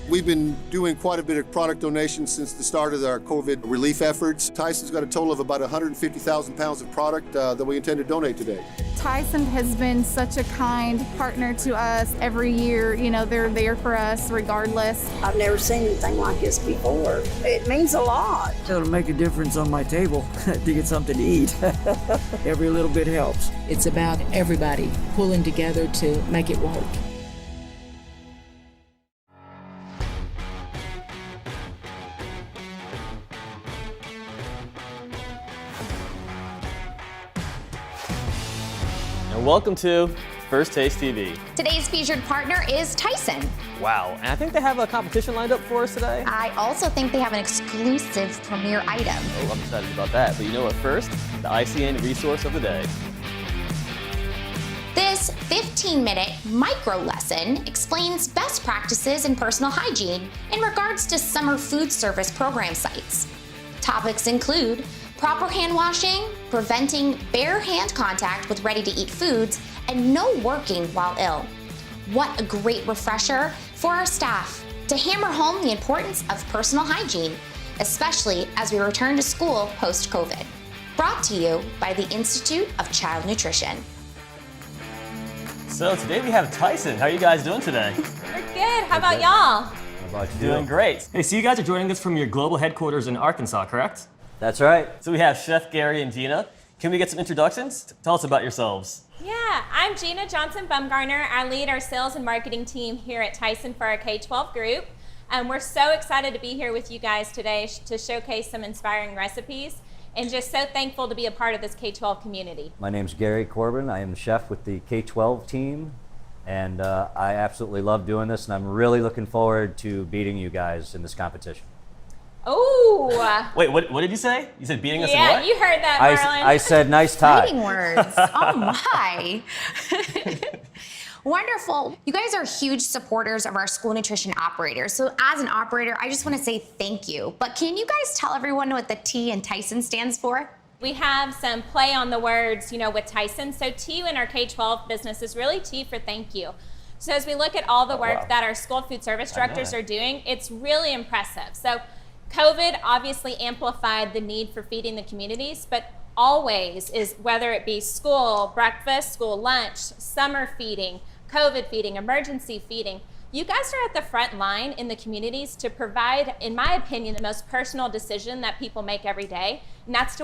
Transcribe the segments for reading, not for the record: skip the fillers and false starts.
We've been doing quite a bit of product donations since the start of our COVID relief efforts. Tyson's got a total of about 150,000 pounds of product that we intend to donate today. Tyson has been such a kind partner to us every year. You know, they're there for us regardless. I've never seen anything like this before. It means a lot. It'll make a difference on my table to get something to eat. Every little bit helps. It's about everybody pulling together to make it work. Welcome to First Taste TV. Today's featured partner is Tyson. Wow, and I think they have a competition lined up for us today. I also think they have an exclusive premiere item. Oh, I'm excited about that. But you know what first? The ICN resource of the day. This 15-minute micro lesson explains best practices in personal hygiene in regards to summer food service program sites. Topics include proper hand washing, preventing bare hand contact with ready-to-eat foods, and no working while ill. What a great refresher for our staff to hammer home the importance of personal hygiene, especially as we return to school post-COVID. Brought to you by the Institute of Child Nutrition. So today we have Tyson. How are you guys doing today? We're good. How about y'all? How about you? Doing great. Hey, so you guys are joining us from your global headquarters in Arkansas, correct? That's right. So we have Chef Gary and Gina. Can we get some introductions? Tell us about yourselves. Yeah, I'm Gina Johnson-Bumgarner. I lead our sales and marketing team here at Tyson for our K-12 group. We're so excited to be here with you guys today to showcase some inspiring recipes and just so thankful to be a part of this K-12 community. My name's Gary Corbin. I am the chef with the K-12 team, and I absolutely love doing this, and I'm really looking forward to beating you guys in this competition. Oh! Wait, what did you say? You said beating us in Yeah, what? you heard that, Marlon. I said nice tie. Fighting words. Oh my. Wonderful. You guys are huge supporters of our school nutrition operators. So as an operator, I just want to say thank you. But can you guys tell everyone what the T in Tyson stands for? We have some play on the words, with Tyson. So T in our K-12 business is really T for thank you. So as we look at all the work that our school food service directors are doing, it's really impressive. So COVID obviously amplified the need for feeding the communities, but always is, whether it be school breakfast, school lunch, summer feeding, COVID feeding, emergency feeding, you guys are at the front line in the communities to provide, in my opinion, the most personal decision that people make every day, and that's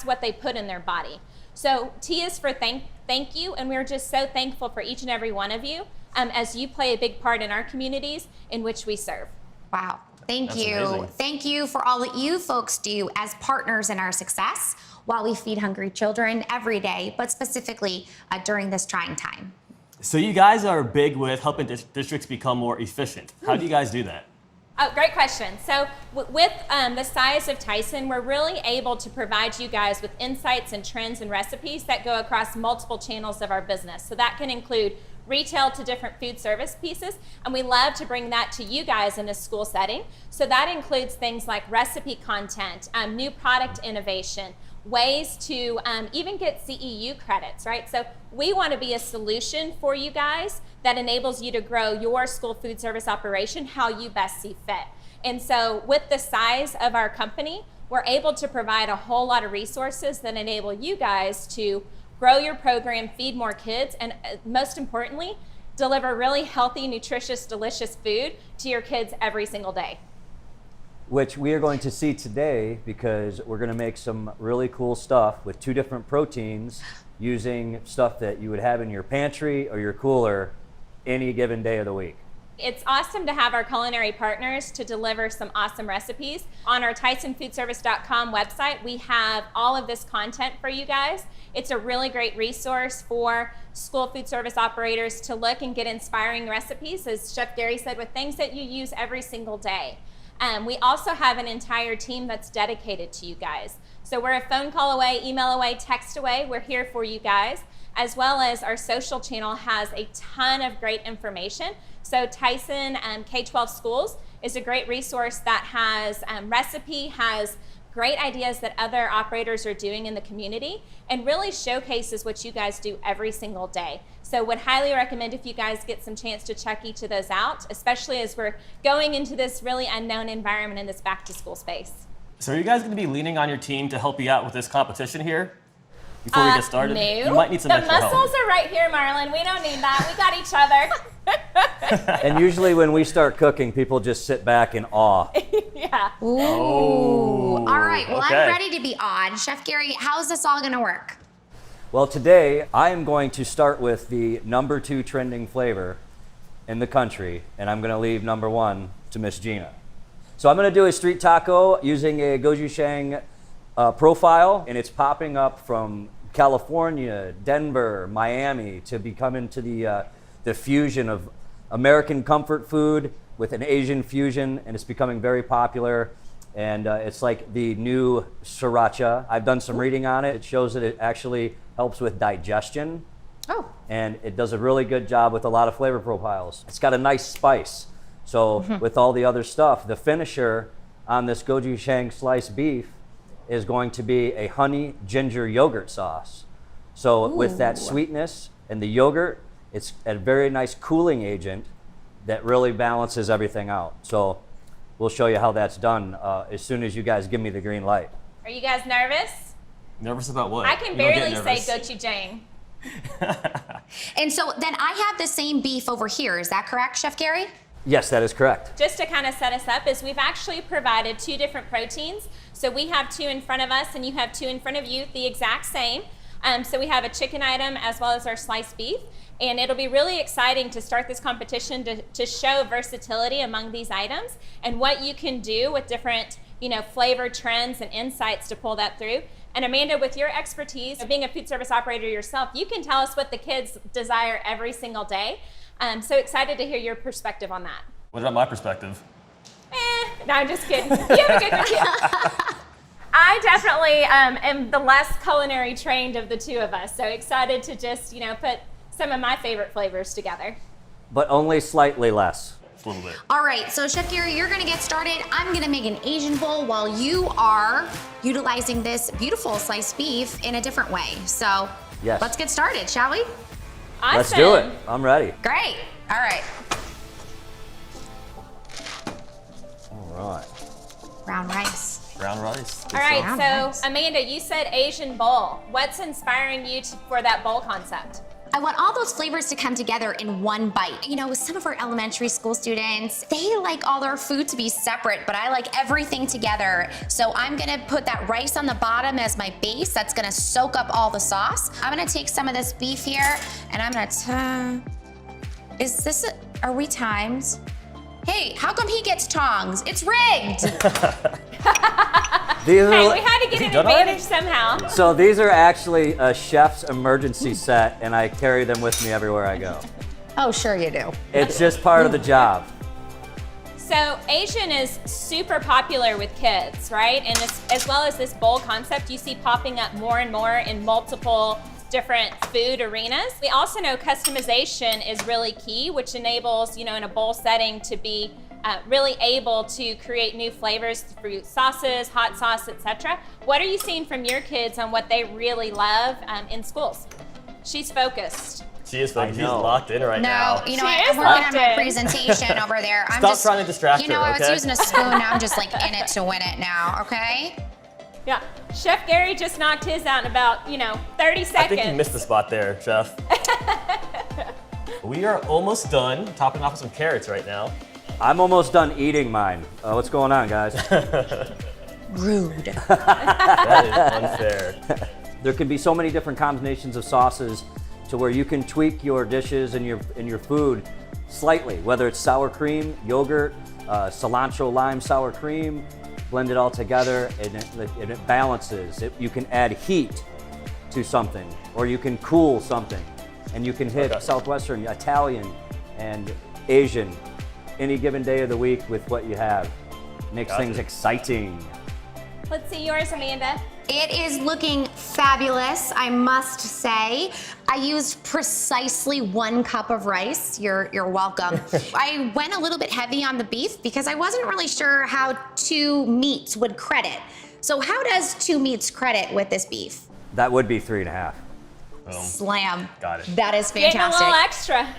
what they put in their body. So T is for thank you, and we're just so thankful for each and every one of you as you play a big part in our communities in which we serve. Wow. Thank That's you. amazing. Thank you for all that you folks do as partners in our success while we feed hungry children every day, but specifically during this trying time. So you guys are big with helping districts become more efficient. How do you guys do that? Oh, great question. So with the size of Tyson, we're really able to provide you guys with insights and trends and recipes that go across multiple channels of our business. So that can include retail to different food service pieces, and we love to bring that to you guys in a school setting. So that includes things like recipe content, new product innovation, ways to even get CEU credits, right? So we want to be a solution for you guys that enables you to grow your school food service operation how you best see fit. And so with the size of our company, we're able to provide a whole lot of resources that enable you guys to grow your program, feed more kids, and most importantly, deliver really healthy, nutritious, delicious food to your kids every single day. Which we are going to see today, because we're going to make some really cool stuff with 2 different proteins using stuff that you would have in your pantry or your cooler any given day of the week. It's awesome to have our culinary partners to deliver some awesome recipes. On our TysonFoodService.com website, we have all of this content for you guys. It's a really great resource for school food service operators to look and get inspiring recipes, as Chef Gary said, with things that you use every single day. We also have an entire team that's dedicated to you guys. So we're a phone call away, email away, text away. We're here for you guys, as well as our social channel has a ton of great information. So Tyson K-12 Schools is a great resource that has recipe, has great ideas that other operators are doing in the community, and really showcases what you guys do every single day. So would highly recommend if you guys get some chance to check each of those out, especially as we're going into this really unknown environment in this back to school space. So are you guys going to be leaning on your team to help you out with this competition here before we get started? No. You might need some the extra muscles help. are right here, Marlon. We don't need that. We got each other. And usually when we start cooking, people just sit back in awe. Yeah. Ooh. All right. Well, okay. I'm ready to be odd. Chef Gary, how's this all going to work? Well, today I am going to start with the number 2 trending flavor in the country, and I'm going to leave number 1 to Miss Gina. So I'm going to do a street taco using a gochujang profile, and it's popping up from California, Denver, Miami to become into the fusion of American comfort food with an Asian fusion, and it's becoming very popular. And it's like the new sriracha. I've done some reading on it. It shows that it actually helps with digestion. Oh. And it does a really good job with a lot of flavor profiles. It's got a nice spice. So with all the other stuff, the finisher on this gochujang sliced beef is going to be a honey ginger yogurt sauce. So with that sweetness and the yogurt, it's a very nice cooling agent that really balances everything out. So we'll show you how that's done as soon as you guys give me the green light. Are you guys nervous? Nervous about what? I can You don't get barely say nervous. gochujang. And so then I have the same beef over here. Is that correct, Chef Gary? Yes, that is correct. Just to kind of set us up, is we've actually provided 2 different proteins. So we have 2 in front of us and you have 2 in front of you, the exact same. So we have a chicken item as well as our sliced beef. And it'll be really exciting to start this competition to show versatility among these items and what you can do with different, flavor trends and insights to pull that through. And Amanda, with your expertise of being a food service operator yourself, you can tell us what the kids desire every single day. So excited to hear your perspective on that. What about my perspective? No, I'm just kidding. You have a good one. I definitely am the less culinary trained of the 2 of us. So excited to just, put some of my favorite flavors together. But only slightly less. A little bit. All right, so Chef Gary, you're gonna get started. I'm gonna make an Asian bowl while you are utilizing this beautiful sliced beef in a different way. So Yes. let's get started, shall we? Awesome. Let's do it. I'm ready. Great. All right. All right. Brown rice. Brown rice. All right, Brown so rice. Amanda, you said Asian bowl. What's inspiring you for that bowl concept? I want all those flavors to come together in one bite. With some of our elementary school students, they like all their food to be separate, but I like everything together. So I'm gonna put that rice on the bottom as my base. That's gonna soak up all the sauce. I'm gonna take some of this beef here, and I'm gonna are we timed? Hey, how come he gets tongs? It's rigged. These are, Hey, we had to get an done already? advantage somehow. so these are actually a chef's emergency set, and I carry them with me everywhere I go. Oh, sure you do. It's just part of the job. So Asian is super popular with kids, right? And as well as this bowl concept, you see popping up more and more in multiple different food arenas. We also know customization is really key, which enables, in a bowl setting to be really able to create new flavors through sauces, hot sauce, etc. What are you seeing from your kids on what they really love in schools? She's focused. She is focused. She's know. locked in right now. No, She I'm is working on locked my in. presentation over there. I'm Stop just trying to distract her, I was okay? using a spoon. Now I'm just like in it to win it now. Okay. Yeah, Chef Gary just knocked his out in about, 30 seconds. I think you missed the spot there, Chef. We are almost done topping off with some carrots right now. I'm almost done eating mine. What's going on, guys? Rude. That is unfair. There can be so many different combinations of sauces to where you can tweak your dishes and your food slightly, whether it's sour cream, yogurt, cilantro lime sour cream, blend it all together and it balances. You can add heat to something, or you can cool something, and you can hit Southwestern, Italian, and Asian any given day of the week with what you have. Makes things exciting. Let's see yours, Amanda. It is looking fabulous, I must say. I used precisely 1 cup of rice. You're welcome. I went a little bit heavy on the beef because I wasn't really sure how 2 meats would credit. So how does 2 meats credit with this beef? That would be 3.5. Slam. Got it. That is Getting a fantastic. little extra.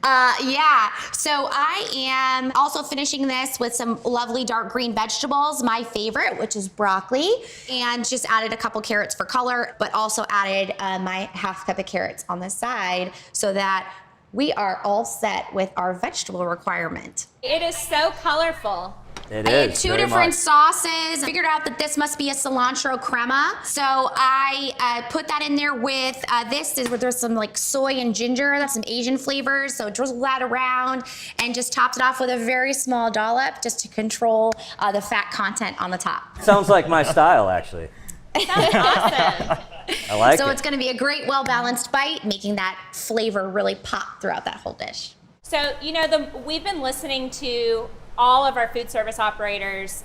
Yeah. So I am also finishing this with some lovely dark green vegetables, my favorite, which is broccoli, and just added a couple carrots for color, but also added my half cup of carrots on the side so that we are all set with our vegetable requirement. It is so colorful. It I had is. two very different much. sauces. Figured out that this must be a cilantro crema. So I put that in there with this is where there's some like soy and ginger, that's some Asian flavors. So drizzle that around and just topped it off with a very small dollop just to control the fat content on the top. Sounds like my style, actually. Sounds awesome. I like So it. it's gonna be a great, well-balanced bite, making that flavor really pop throughout that whole dish. So, you know, we've been listening to all of our food service operators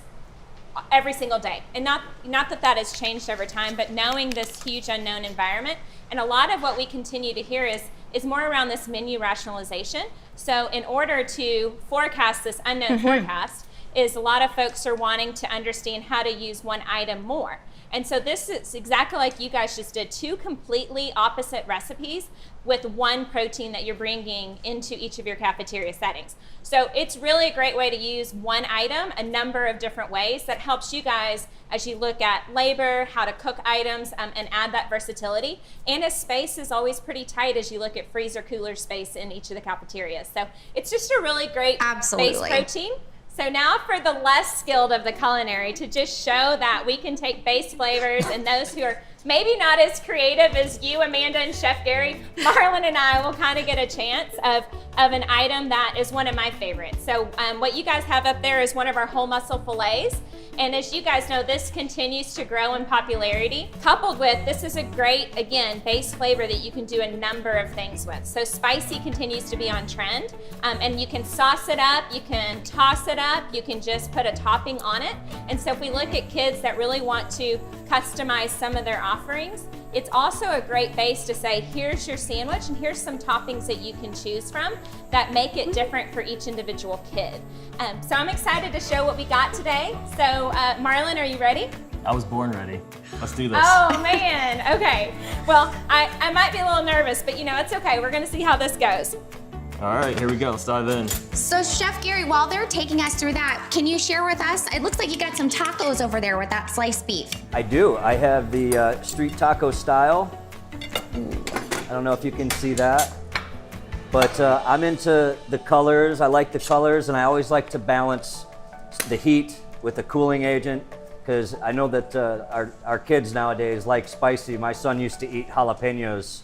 every single day. And not that has changed over time, but knowing this huge unknown environment. And a lot of what we continue to hear is more around this menu rationalization. So in order to forecast this unknown forecast, is a lot of folks are wanting to understand how to use one item more. And so this is exactly like you guys just did, two completely opposite recipes with one protein that you're bringing into each of your cafeteria settings. So it's really a great way to use one item a number of different ways that helps you guys as you look at labor, how to cook items, and add that versatility. And as space is always pretty tight as you look at freezer cooler space in each of the cafeterias. So it's just a really great base protein. So now for the less skilled of the culinary, to just show that we can take base flavors, and those who are maybe not as creative as you, Amanda and Chef Gary, Marlon and I will kind of get a chance of an item that is one of my favorites. So what you guys have up there is one of our whole muscle fillets. And as you guys know, this continues to grow in popularity. Coupled with, this is a great, again, base flavor that you can do a number of things with. So spicy continues to be on trend. And you can sauce it up, you can toss it up, you can just put a topping on it. And so if we look at kids that really want to customize some of their offerings, it's also a great base to say, here's your sandwich and here's some toppings that you can choose from that make it different for each individual kid. So I'm excited to show what we got today. So Marlon, are you ready? I was born ready. Let's do this. Oh man, okay. Well, I might be a little nervous, but you know, it's okay. We're gonna see how this goes. All right, here we go. Let's dive in. So Chef Gary, while they're taking us through that, can you share with us, it looks like you got some tacos over there with that sliced beef. I do. I have the street taco style. I don't know if you can see that, but I'm into the colors. I like the colors, and I always like to balance the heat with the cooling agent, because I know that our kids nowadays like spicy. My son used to eat jalapenos,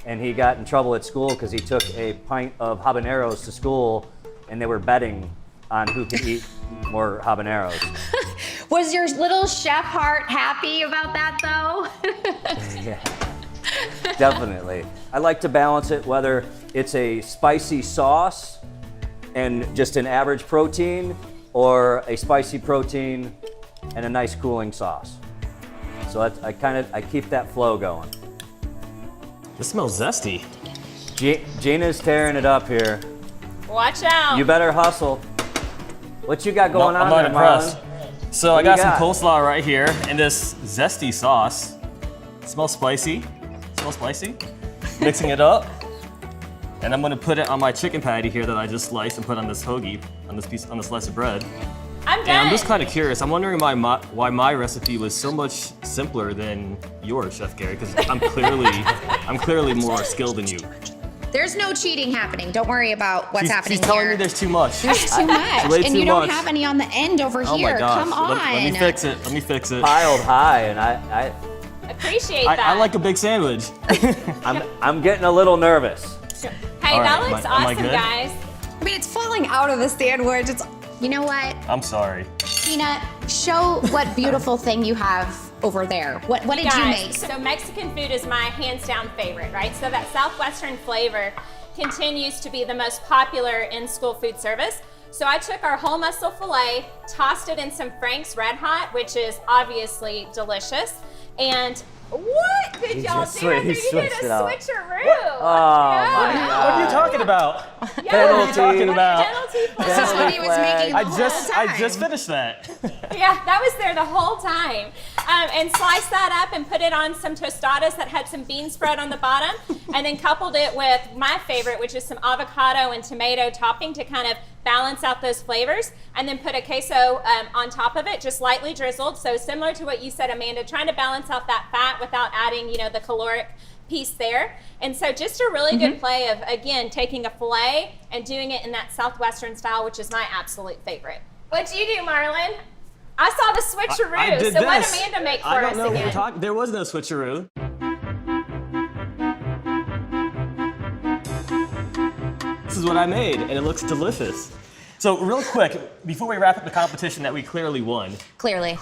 and he got in trouble at school because he took a pint of habaneros to school, and they were betting on who could eat more habaneros. Was your little chef heart happy about that though? Yeah, definitely. I like to balance it, whether it's a spicy sauce and just an average protein, or a spicy protein and a nice cooling sauce. So I keep that flow going. This smells zesty. Gina's tearing it up here. Watch out. You better hustle. What you got going on I'm not there, impressed. Marlon? So What I do you got some got? coleslaw right here and this zesty sauce. It smells spicy. Smells spicy. Mixing it up. And I'm gonna put it on my chicken patty here that I just sliced and put on this hoagie, on this slice of bread. I'm done. And I'm just kind of curious. I'm wondering why my recipe was so much simpler than yours, Chef Gary, because I'm clearly more skilled than you. There's no cheating happening. Don't worry about what's happening She's telling here. me there's too much. There's too much, Way and too you don't much. have any on the end over Oh here. my gosh. Come on. Let me fix it. Let me fix it. Piled high, and I Appreciate that. I like a big sandwich. I'm getting a little nervous. Hey, All that right, looks am I awesome, good? guys. I mean, it's falling out of the sandwich. It's You know what, I'm sorry. Tina? Show what beautiful thing you have over there. What did you Guys, make? so Mexican food is my hands down favorite, right? So that Southwestern flavor continues to be the most popular in-school food service. So I took our whole muscle filet, tossed it in some Frank's Red Hot, which is obviously delicious, and What did y'all do? He You did switched a it out. switcheroo. Oh my God. What are you talking about? Yeah, What are you talking about? penalty flag. This is what he was making the whole time. I just finished that. Yeah, that was there the whole time. And sliced that up and put it on some tostadas that had some bean spread on the bottom, and then coupled it with my favorite, which is some avocado and tomato topping to kind of balance out those flavors, and then put a queso on top of it, just lightly drizzled. So similar to what you said, Amanda, trying to balance out that fat without adding, the caloric piece there. And so just a really good play of, again, taking a filet and doing it in that Southwestern style, which is my absolute favorite. What'd you do, Marlon? I saw the switcheroo. I did so what this. Amanda make for I don't us know what again? we're talking. There was no switcheroo. This is what I made, and it looks delicious. So real quick, before we wrap up the competition that we clearly won, Clearly.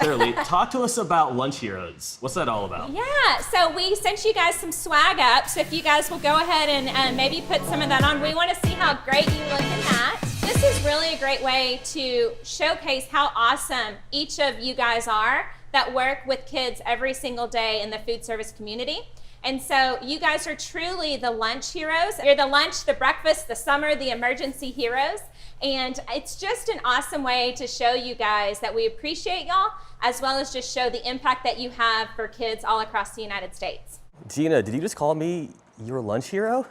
talk to us about Lunch Heroes. What's that all about? Yeah, so we sent you guys some swag up, so if you guys will go ahead and maybe put some of that on. We want to see how great you look in that. This is really a great way to showcase how awesome each of you guys are that work with kids every single day in the food service community. And so you guys are truly the lunch heroes. You're the lunch, the breakfast, the summer, the emergency heroes. And it's just an awesome way to show you guys that we appreciate y'all, as well as just show the impact that you have for kids all across the United States. Gina, did you just call me your lunch hero?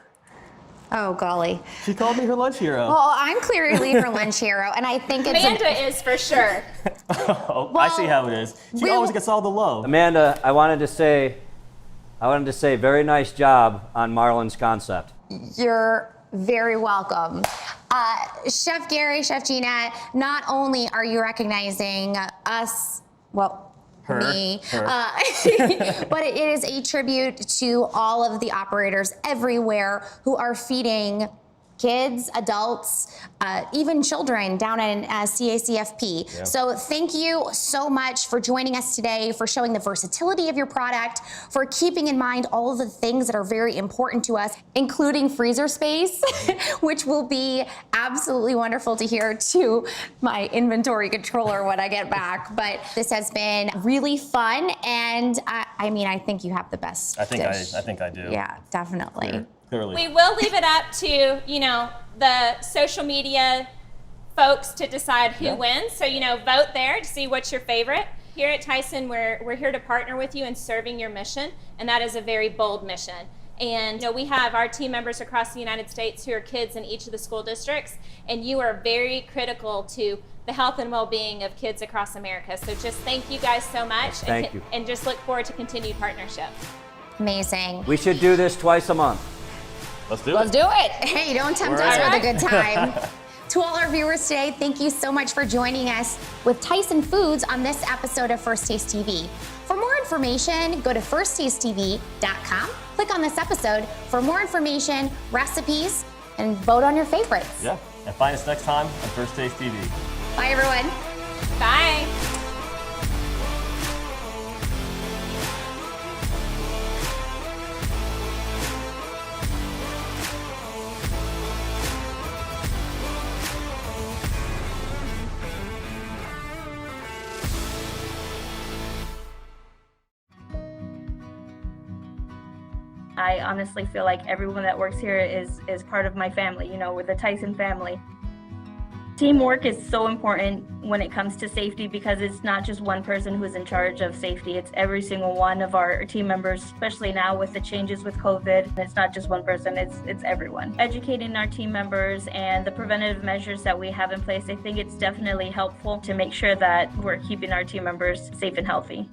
Oh, golly. She called me her lunch hero. Well, I'm clearly her lunch hero, and I think it's Amanda is for sure. Oh, I see how it is. She always gets all the love. Amanda, I wanted to say, very nice job on Marlon's concept. You're very welcome. Chef Gary, Chef Gina, not only are you recognizing us, me, but it is a tribute to all of the operators everywhere who are feeding kids, adults, even children down in CACFP. Yeah. So thank you so much for joining us today, for showing the versatility of your product, for keeping in mind all of the things that are very important to us, including freezer space, which will be absolutely wonderful to hear to my inventory controller when I get back. But this has been really fun, and I think you have the best dish. I think I do. Yeah, definitely. Yeah. Clearly. We will leave it up to, the social media folks to decide who wins. So, vote there to see what's your favorite. Here at Tyson, we're here to partner with you in serving your mission, and that is a very bold mission. And we have our team members across the United States who are kids in each of the school districts, and you are very critical to the health and well-being of kids across America. So just thank you guys so much. Thank you. And just look forward to continued partnership. Amazing. We should do this twice a month. Let's do Let's it. do it. Hey, don't tempt us right. with a good time. To all our viewers today, thank you so much for joining us with Tyson Foods on this episode of First Taste TV. For more information, go to firsttastetv.com. Click on this episode for more information, recipes, and vote on your favorites. Yeah, and find us next time on First Taste TV. Bye, everyone. Bye. I honestly feel like everyone that works here is part of my family. We're the Tyson family. Teamwork is so important when it comes to safety because it's not just one person who's in charge of safety. It's every single one of our team members, especially now with the changes with COVID. It's not just one person, it's everyone. Educating our team members and the preventative measures that we have in place, I think it's definitely helpful to make sure that we're keeping our team members safe and healthy.